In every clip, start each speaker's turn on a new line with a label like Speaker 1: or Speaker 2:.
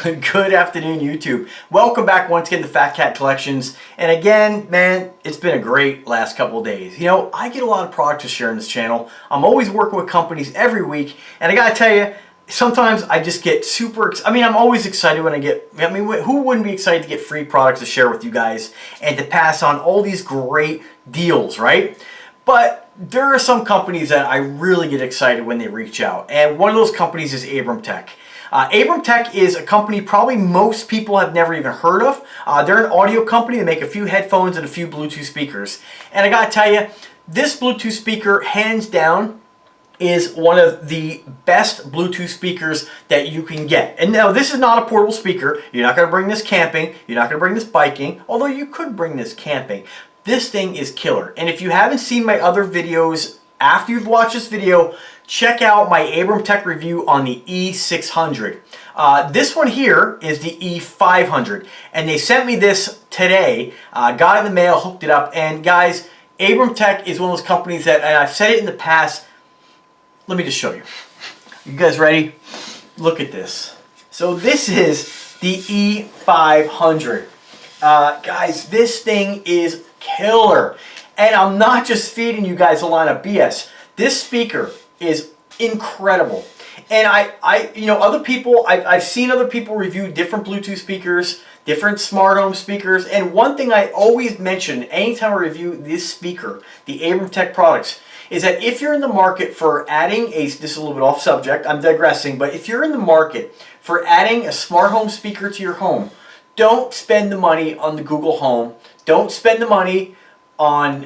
Speaker 1: Good afternoon, YouTube. Welcome back once again to Fat Cat Collections. And again, man, it's been a great last couple of days. You know, I get a lot of product to share on this channel. I'm always working with companies every week. And I gotta tell you, sometimes I just get I'm always excited when who wouldn't be excited to get free products to share with you guys and to pass on all these great deals, right? But there are some companies that I really get excited when they reach out. And one of those companies is Abramtek. Abramtek is a company probably most people have never even heard of. They're an audio company. They make a few headphones and a few Bluetooth speakers. And I gotta tell you, this Bluetooth speaker, hands down, is one of the best Bluetooth speakers that you can get. And now this is not a portable speaker. You're not gonna bring this camping. You're not gonna bring this biking, although you could bring this camping. This thing is killer. And if you haven't seen my other videos, after you've watched this video, check out my Abramtek review on the E600. This one here is the E500. And they sent me this today. Got it in the mail, hooked it up. And guys, Abramtek is one of those companies that, and I've said it in the past, let me just show you. You guys ready? Look at this. So this is the E500. Guys, this thing is killer. And I'm not just feeding you guys a line of BS. This speaker is incredible. And other people, I've seen other people review different Bluetooth speakers, different smart home speakers. And one thing I always mention anytime I review this speaker, the Abramtek products, is that if you're in the market for adding this is a little bit off subject, I'm digressing, but if you're in the market for adding a smart home speaker to your home, don't spend the money on the Google Home. Don't spend the money on,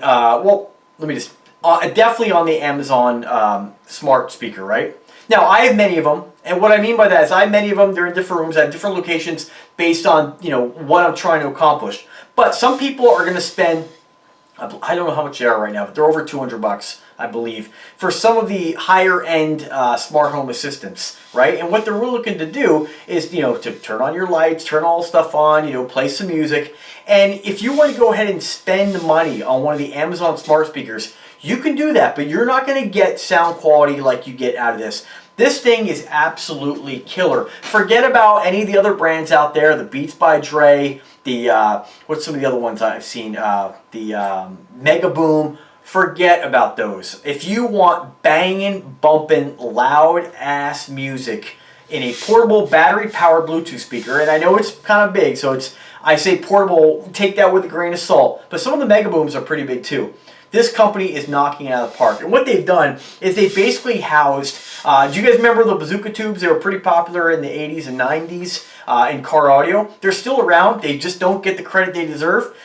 Speaker 1: definitely on the Amazon smart speaker, right? Now, I have many of them, and what I mean by that is I have many of them. They're in different rooms at different locations based on, what I'm trying to accomplish. But some people are going to spend, I don't know how much they are right now, but they're over 200 bucks, I believe, for some of the higher end smart home assistants, right? And what they're really looking to do is, to turn on your lights, turn all the stuff on, play some music. And if you want to go ahead and spend the money on one of the Amazon smart speakers, you can do that, but you're not going to get sound quality like you get out of this. This thing is absolutely killer. Forget about any of the other brands out there, the Beats by Dre, what's some of the other ones I've seen, the Mega Boom. Forget about those. If you want banging, bumping, loud-ass music in a portable battery-powered Bluetooth speaker, and I know it's kind of big, so I say portable, take that with a grain of salt, but some of the Mega Booms are pretty big too. This company is knocking it out of the park. And what they've done is they basically housed, do you guys remember the bazooka tubes? They were pretty popular in the 80s and 90s in car audio. They're still around. They just don't get the credit they deserve.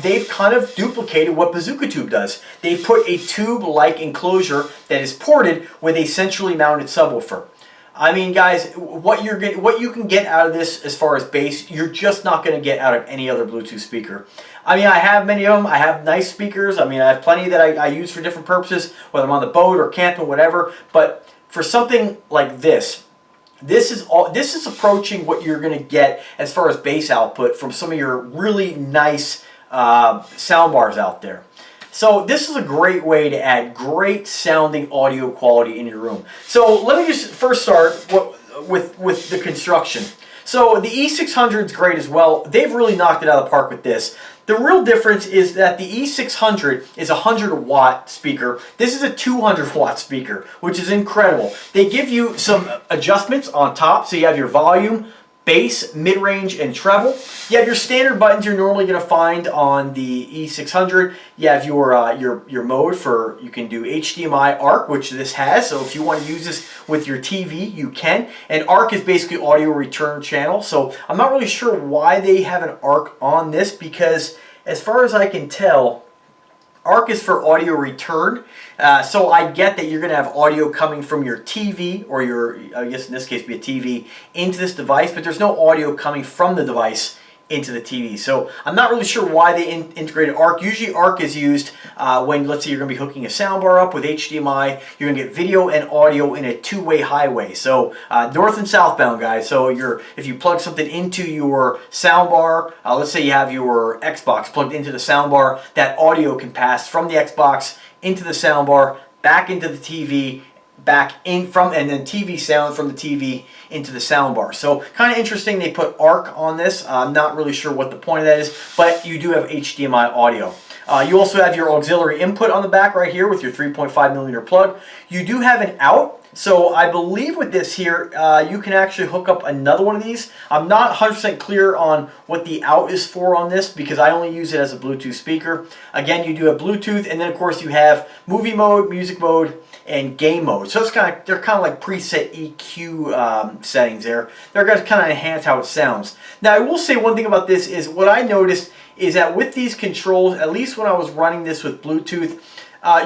Speaker 1: They've kind of duplicated what bazooka tube does. They put a tube-like enclosure that is ported with a centrally mounted subwoofer. I mean, guys, what you can get out of this as far as bass, you're just not going to get out of any other Bluetooth speaker. I mean, I have many of them. I have nice speakers. I mean, I have plenty that I use for different purposes, whether I'm on the boat or camping, whatever. But for something like this is approaching what you're going to get as far as bass output from some of your really nice sound bars out there. So this is a great way to add great sounding audio quality in your room. So let me just first start with the construction. So the E600 is great as well. They've really knocked it out of the park with this. The real difference is that the E600 is a 100-watt speaker. This is a 200-watt speaker, which is incredible. They give you some adjustments on top, so you have your volume, bass, mid-range, and treble. You have your standard buttons you're normally going to find on the E600. You have your mode for, you can do HDMI ARC, which this has. So if you want to use this with your TV, you can. And ARC is basically audio return channel. So I'm not really sure why they have an ARC on this, because as far as I can tell, ARC is for audio return. So I get that you're going to have audio coming from your TV, or I guess in this case be a TV, into this device, but there's no audio coming from the device into the TV. So I'm not really sure why they integrated ARC. Usually ARC is used when, let's say, you're going to be hooking a soundbar up with HDMI. You're going to get video and audio in a two-way highway. So north and southbound, guys. So if you plug something into your soundbar, let's say you have your Xbox plugged into the soundbar, that audio can pass from the Xbox into the soundbar, back into the TV, back in from, and then TV sound from the TV into the sound bar. So kind of interesting they put ARC on this. I'm not really sure what the point of that is, but you do have HDMI audio. You also have your auxiliary input on the back right here with your 3.5mm plug. You do have an out. So I believe with this here, you can actually hook up another one of these. I'm not 100% clear on what the out is for on this because I only use it as a Bluetooth speaker. Again, you do have Bluetooth, and then of course you have movie mode, music mode, and game mode. So it's they're kind of like preset EQ settings there. They're going to kind of enhance how it sounds. Now I will say one thing about this is what I noticed is that with these controls, at least when I was running this with Bluetooth,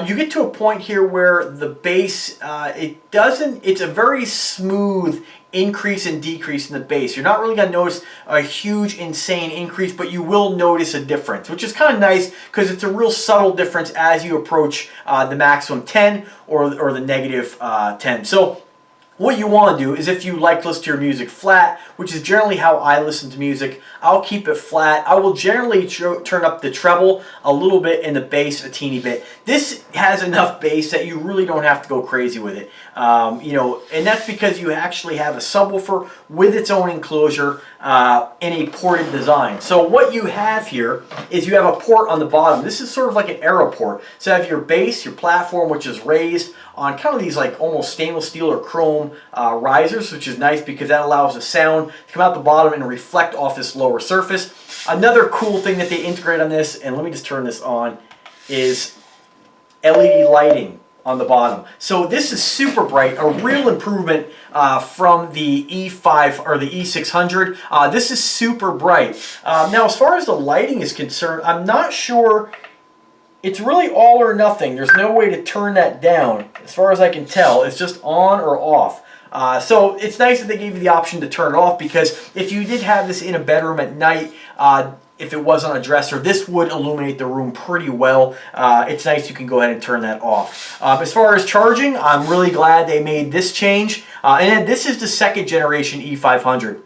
Speaker 1: you get to a point here where the bass, it's a very smooth increase and decrease in the bass. You're not really going to notice a huge, insane increase, but you will notice a difference, which is kind of nice because it's a real subtle difference as you approach the maximum 10 or the negative 10. So what you want to do is if you like to listen to your music flat, which is generally how I listen to music, I'll keep it flat. I will generally turn up the treble a little bit and the bass a teeny bit. This has enough bass that you really don't have to go crazy with it. You know, and that's because you actually have a subwoofer with its own enclosure in a ported design. So what you have here is you have a port on the bottom. This is sort of like an arrow port. So you have your base, your platform, which is raised on kind of these like almost stainless steel or chrome risers, which is nice because that allows the sound to come out the bottom and reflect off this lower surface. Another cool thing that they integrate on this, and let me just turn this on, is LED lighting on the bottom. So this is super bright, a real improvement from the E5 or the E600. This is super bright. Now as far as the lighting is concerned, I'm not sure. It's really all or nothing. There's no way to turn that down. As far as I can tell, it's just on or off. So it's nice that they gave you the option to turn it off because if you did have this in a bedroom at night, if it was on a dresser, this would illuminate the room pretty well. It's nice you can go ahead and turn that off. As far as charging, I'm really glad they made this change. And then this is the second generation E500.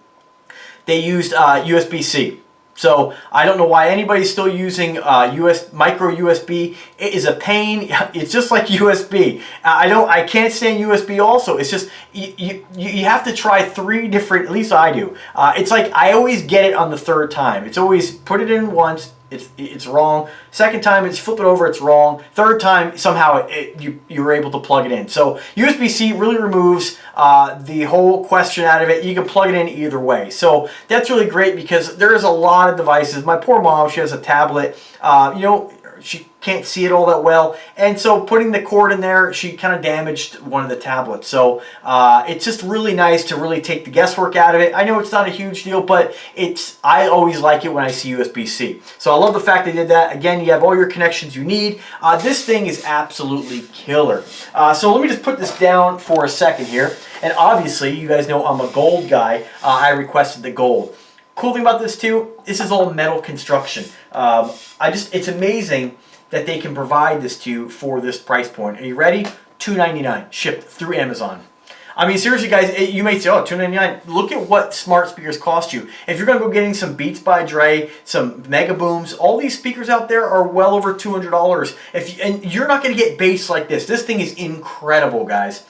Speaker 1: They used USB-C. So I don't know why anybody's still using micro USB. It is a pain. It's just like USB. I can't stand USB also. It's just you have to try 3 different, at least I do. It's like I always get it on the 3rd time. It's always put it in once, it's wrong. Second time, it's flip it over, it's wrong. 3rd time, somehow you were able to plug it in. So USB-C really removes the whole question out of it. You can plug it in either way. So that's really great because there's a lot of devices. My poor mom, she has a tablet. You know, she can't see it all that well, and so putting the cord in there, she kind of damaged one of the tablets. So it's just really nice to really take the guesswork out of it. I know it's not a huge deal, but I always like it when I see USB-C. So I love the fact they did that. Again, you have all your connections you need. This thing is absolutely killer. So let me just put this down for a second here. And obviously, you guys know I'm a gold guy. I requested the gold. Cool thing about this too, this is all metal construction. It's amazing that they can provide this to you for this price point. Are you ready? $299 shipped through Amazon. I mean, seriously, guys, you may say, oh, $299. Look at what smart speakers cost you. If you're going to go getting some Beats by Dre, some Mega Booms, all these speakers out there are well over $200. And you're not going to get bass like this. This thing is incredible, guys.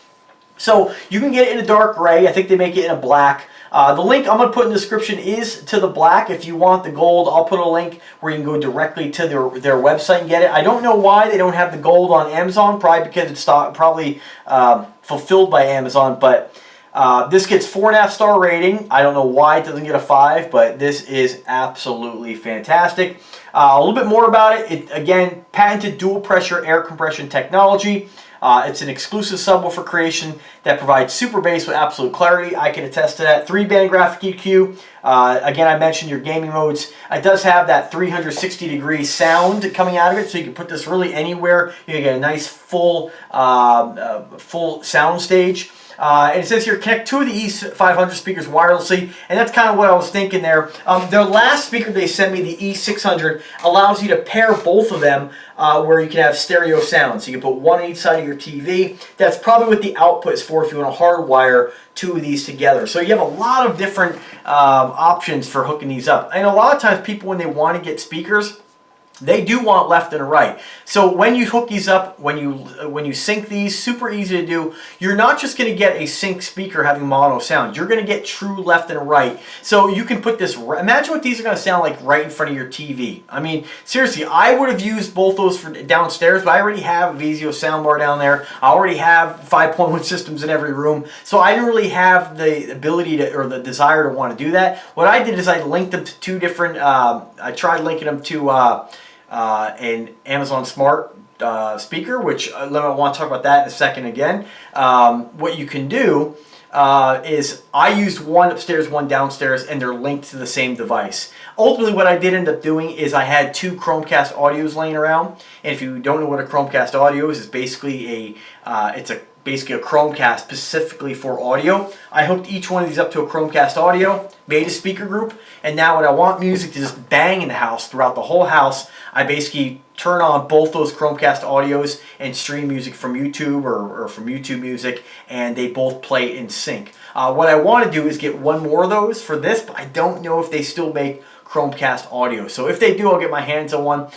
Speaker 1: So you can get it in a dark gray. I think they make it in a black. The link I'm going to put in the description is to the black. If you want the gold, I'll put a link where you can go directly to their website and get it. I don't know why they don't have the gold on Amazon, probably because it's probably fulfilled by Amazon, but this gets 4.5-star rating. I don't know why it doesn't get a 5, but this is absolutely fantastic. A little bit more about it. Again, patented dual pressure air compression technology. It's an exclusive subwoofer creation that provides super bass with absolute clarity. I can attest to that. 3-band graphic EQ. Again, I mentioned your gaming modes. It does have that 360-degree sound coming out of it, so you can put this really anywhere. You can get a nice full sound stage. And it says here, connect 2 of the E500 speakers wirelessly, and that's kind of what I was thinking there. Their last speaker they sent me, the E600, allows you to pair both of them where you can have stereo sound. So you can put one on each side of your TV. That's probably what the output is for if you want to hardwire 2 of these together. So you have a lot of different options for hooking these up. And a lot of times people, when they want to get speakers, they do want left and right. So when you hook these up, when you sync these, super easy to do. You're not just going to get a sync speaker having mono sound. You're going to get true left and right. So you can put this, imagine what these are going to sound like right in front of your TV. I mean, seriously, I would have used both those for downstairs, but I already have a Vizio soundbar down there. I already have 5.1 systems in every room. So I didn't really have the ability to, or the desire to want to do that. What I did is I linked them to two different, I tried linking them to an Amazon Smart speaker, which I want to talk about that in a second again. What you can do is I used one upstairs, one downstairs, and they're linked to the same device. Ultimately, what I did end up doing is I had two Chromecast audios laying around. And if you don't know what a Chromecast audio is, it's basically basically a Chromecast specifically for audio. I hooked each one of these up to a Chromecast audio, made a speaker group, and now when I want music to just bang in the house, throughout the whole house, I basically turn on both those Chromecast audios and stream music from YouTube or from YouTube Music, and they both play in sync. What I want to do is get one more of those for this, but I don't know if they still make Chromecast audio. So if they do, I'll get my hands on one.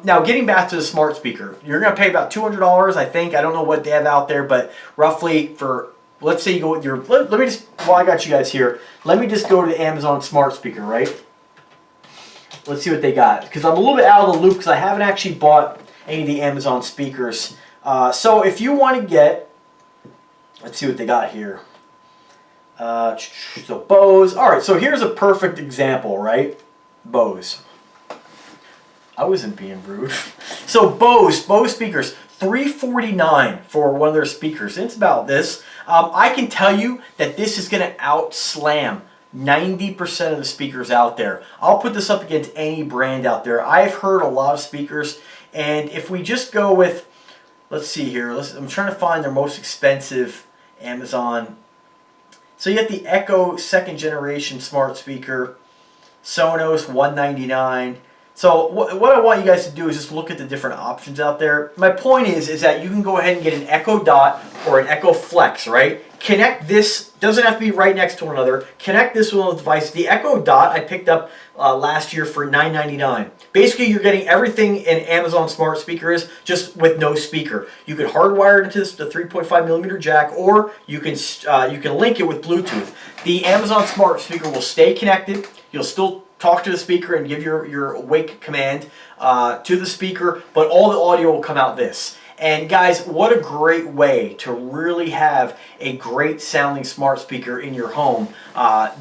Speaker 1: Now, getting back to the smart speaker, you're going to pay about $200, I think. I don't know what they have out there, but roughly for, let's say you go with your, let me just, while I got you guys here, let me just go to the Amazon smart speaker, right? Let's see what they got, because I'm a little bit out of the loop because I haven't actually bought any of the Amazon speakers. So if you want to get, let's see what they got here. So Bose. All right, so here's a perfect example, right? Bose. I wasn't being rude. So Bose speakers, $349 for one of their speakers. It's about this. I can tell you that this is going to outslam 90% of the speakers out there. I'll put this up against any brand out there. I've heard a lot of speakers, and if we just go with, let's see here. I'm trying to find their most expensive Amazon. So you get the Echo 2nd generation smart speaker, Sonos $199. So what I want you guys to do is just look at the different options out there. My point is that you can go ahead and get an Echo Dot or an Echo Flex, right? Connect this, doesn't have to be right next to one another. Connect this with one of the devices. The Echo Dot I picked up last year for $9.99. Basically, you're getting everything an Amazon smart speaker is, just with no speaker. You can hardwire it into the 3.5mm jack, or you can link it with Bluetooth. The Amazon smart speaker will stay connected. You'll still talk to the speaker and give your wake command to the speaker, but all the audio will come out this. And guys, what a great way to really have a great sounding smart speaker in your home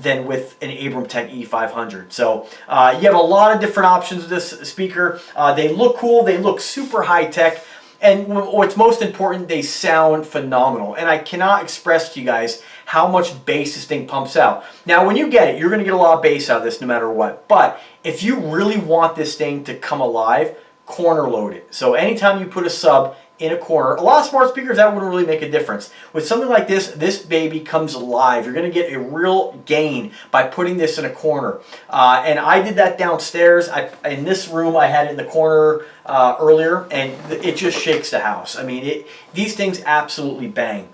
Speaker 1: than with an Abramtek E500. So you have a lot of different options with this speaker. They look cool, they look super high tech, and what's most important, they sound phenomenal. And I cannot express to you guys how much bass this thing pumps out. Now when you get it, you're going to get a lot of bass out of this no matter what. But if you really want this thing to come alive, corner load it. So anytime you put a sub in a corner, a lot of smart speakers, that wouldn't really make a difference. With something like this, this baby comes alive. You're going to get a real gain by putting this in a corner. And I did that downstairs. In this room, I had it in the corner earlier, and it just shakes the house. I mean, these things absolutely bang.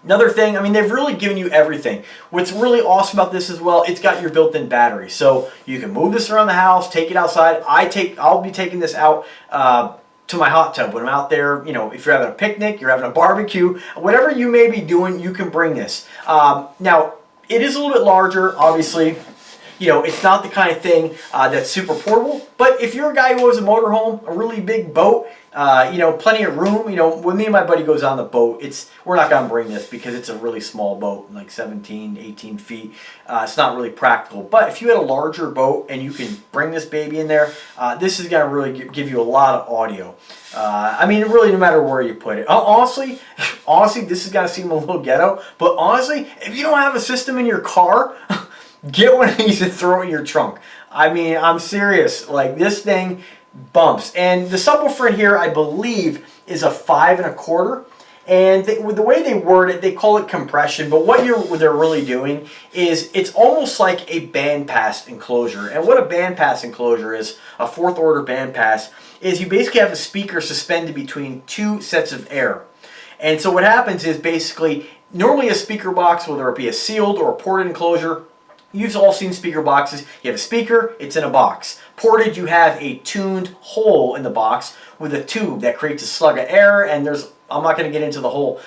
Speaker 1: Another thing, I mean, they've really given you everything. What's really awesome about this as well, it's got your built-in battery. So you can move this around the house, take it outside. I'll be taking this out to my hot tub when I'm out there. You know, if you're having a picnic, you're having a barbecue, whatever you may be doing, you can bring this. Now, it is a little bit larger, obviously. You know, it's not the kind of thing that's super portable, but if you're a guy who has a motorhome, a really big boat, you know, plenty of room, you know, when me and my buddy goes on the boat, we're not going to bring this because it's a really small boat, like 17, 18 feet. It's not really practical. But if you had a larger boat and you can bring this baby in there, this is going to really give you a lot of audio. I mean, really, no matter where you put it. Honestly, this is going to seem a little ghetto, but honestly, if you don't have a system in your car, get one of these and throw it in your trunk. I mean, I'm serious. Like, this thing bumps. And the subwoofer in here, I believe, is a 5 1/4. And with the way they word it, they call it compression. But what they're really doing is it's almost like a bandpass enclosure. And what a bandpass enclosure is, a 4th order bandpass, is you basically have a speaker suspended between two sets of air. And so what happens is basically, normally a speaker box, whether it be a sealed or a ported enclosure, you've all seen speaker boxes. You have a speaker, it's in a box. Ported, you have a tuned hole in the box with a tube that creates a slug of air, and I'm not going to get into the whole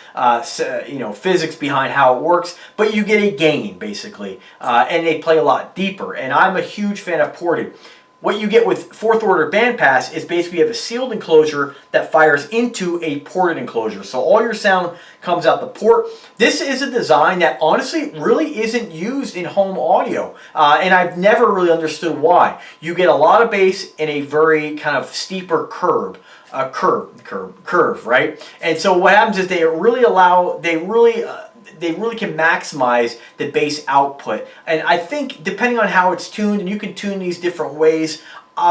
Speaker 1: physics behind how it works, but you get a gain basically, and they play a lot deeper. And I'm a huge fan of ported. What you get with fourth order bandpass is basically you have a sealed enclosure that fires into a ported enclosure. So all your sound comes out the port. This is a design that honestly really isn't used in home audio. And I've never really understood why. You get a lot of bass in a very kind of steeper curve, right? And so what happens is they really can maximize the bass output. And I think depending on how it's tuned, and you can tune these different ways,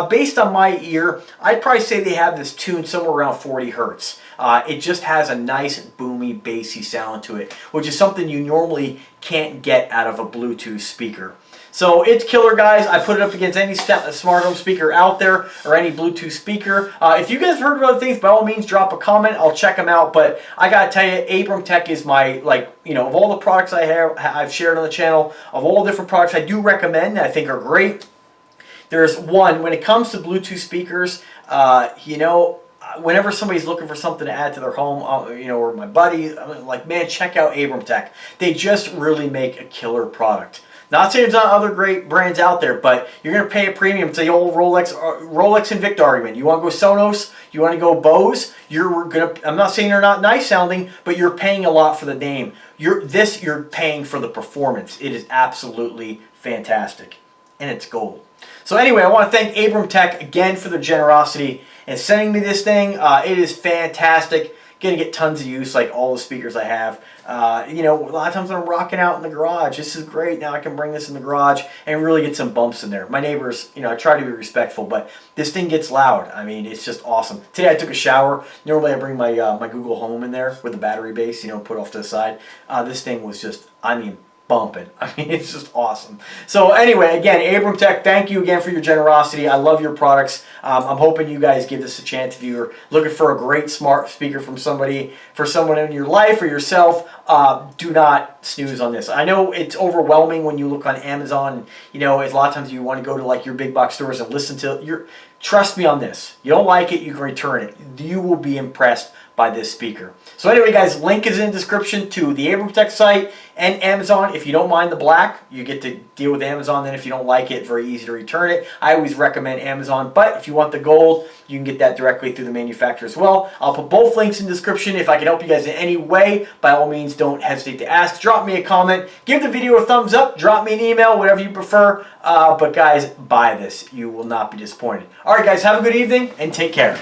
Speaker 1: based on my ear, I'd probably say they have this tuned somewhere around 40 hertz. It just has a nice boomy bassy sound to it, which is something you normally can't get out of a Bluetooth speaker. So it's killer, guys. I put it up against any smart home speaker out there or any Bluetooth speaker. If you guys have heard of other things, by all means, drop a comment. I'll check them out. But I gotta tell you, Abramtek is my, of all the products I've shared on the channel, of all the different products I do recommend that I think are great, there's one, when it comes to Bluetooth speakers, whenever somebody's looking for something to add to their home, or my buddy, I'm like, man, check out Abramtek. They just really make a killer product. Not saying there's not other great brands out there, but you're going to pay a premium. It's the old Rolex INVICTA argument. You want to go Sonos, you want to go Bose, I'm not saying they're not nice sounding, but you're paying a lot for the name. You're paying for the performance. It is absolutely fantastic, and it's gold. So anyway, I want to thank Abramtek again for their generosity and sending me this thing. It is fantastic. Going to get tons of use, like all the speakers I have. A lot of times when I'm rocking out in the garage, this is great. Now I can bring this in the garage and really get some bumps in there. My neighbors, I try to be respectful, but this thing gets loud. I mean, it's just awesome. Today I took a shower. Normally I bring my my Google Home in there with the battery base, put off to the side. This thing was just, bumping. It's just awesome. So anyway, again, Abramtek, thank you again for your generosity. I love your products. I'm hoping you guys give this a chance if you're looking for a great smart speaker from for someone in your life or yourself. Do not snooze on this. I know it's overwhelming when you look on Amazon. A lot of times you want to go to your big box stores and listen to Trust me on this. You don't like it, you can return it. You will be impressed by this speaker. So anyway, guys, link is in the description to the Abramtek site and Amazon. If you don't mind the black, you get to deal with Amazon. Then if you don't like it, very easy to return it. I always recommend Amazon, but if you want the gold, you can get that directly through the manufacturer as well. I'll put both links in the description. If I can help you guys in any way, by all means, don't hesitate to ask. Drop me a comment. Give the video a thumbs up. Drop me an email, whatever you prefer. But guys, buy this. You will not be disappointed. All right, guys, have a good evening and take care.